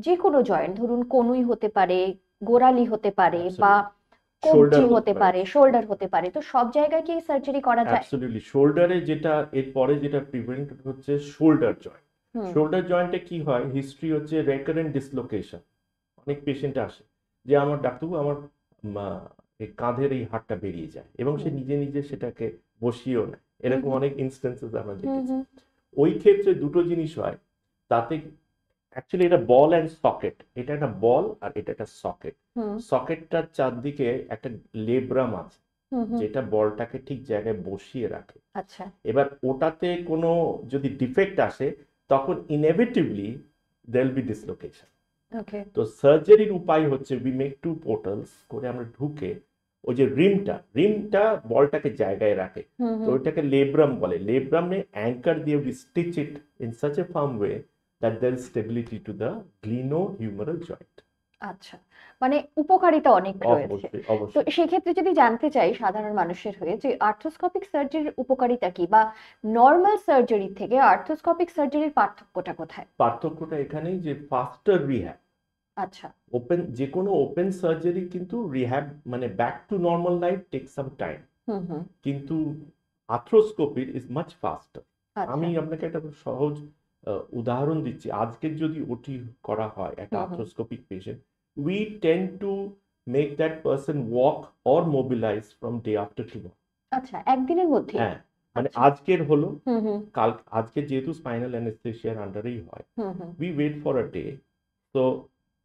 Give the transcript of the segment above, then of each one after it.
যে কোনো জয়েন্ট, ধরুন কনুই হতে পারে, গোড়ালি হতে পারে, বা অ্যাবসলিউটলি কবজি শোল্ডার হতে হতে পারে। পারে, শোল্ডার হতে পারে, তো সব জায়গায় কি সার্জারি করা যায়? অ্যাবসলিউটলি শোল্ডারে যেটা এরপরে যেটা প্রিভেন্ট হচ্ছে শোল্ডার জয়েন্ট। হুম। শোল্ডার জয়েন্টে কি হয়, হিস্ট্রি হচ্ছে রেকারেন্ট ডিসলোকেশন। অনেক পেশেন্ট আসে যে আমার ডাক্তারবাবু আমার এই কাঁধের এই হাড়টা বেরিয়ে যায়, এবং সে হুম নিজে নিজে সেটাকে বসিয়েও নেয়, হুম এরকম হুম অনেক ইনস্টেন্সেস আমরা হুম দেখেছি। হুম ওই ক্ষেত্রে দুটো জিনিস হয় তাতে। অ্যাকচুয়ালি এটা বল অ্যান্ড সকেট, এটা একটা বল আর এটা একটা সকেট। হুম সকেটটার চারদিকে একটা লেব্রাম আছে হুম হুম। যেটা বলটাকে ঠিক জায়গায় বসিয়ে রাখে। আচ্ছা। এবার ওটাতে কোনো যদি ডিফেক্ট আসে তখন inevitably there will be dislocation. Okay. তো সার্জারির উপায় হচ্ছে উই মেক টু পোর্টালস করে আমরা ঢুকে ওই যে রিমটা বলটাকে জায়গায় রাখে। হুম তো হুম। ওইটাকে লেব্রাম বলে, লেব্রামে অ্যাঙ্কার দিয়ে we stitch it in such a firm way that there is stability to the gleno humeral joint. আচ্ছা, মানে উপকারিতা অনেক রয়েছে। অবশ্যই তো অবশ্যই। সেক্ষেত্রে যদি জানতে চাই সাধারণ মানুষের হয়ে, যে আর্থ্রোস্কোপিক সার্জারির উপকারিতা কি, বা নর্মাল সার্জারি থেকে আর্থ্রোস্কোপিক সার্জারির পার্থক্যটা কোথায়? পার্থক্যটা এখানেই যে ফাস্টার রিহ্যাব। আচ্ছা। যে কোনো ওপেন সার্জারি কিন্তু রিহ্যাব মানে back to normal life take some time, hmm hmm. কিন্তু আর্থ্রোস্কোপির ইজ মাচ ফাস্টার। আচ্ছা। আমি আপনাকে একটা সহজ উদাহরণ দিচ্ছি। আজকে যদি ওটি করা হয় একটা হুম হুম। Arthroscopic patient, we tend to make that person walk or mobilize from day after tomorrow. আচ্ছা, একদিনের মধ্যেই? হ্যাঁ, মানে আচ্ছা। আজকের হলো, হুম হুম কাল আজকে যেহেতু স্পাইনাল অ্যানেস্থেশিয়ার আন্ডারেই হয়, হুম হুম। we wait for a day. So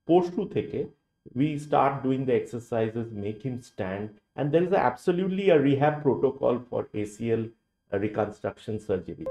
পরশু থেকে we start doing the exercises, make him stand, and there is absolutely a rehab protocol for ACL reconstruction surgery.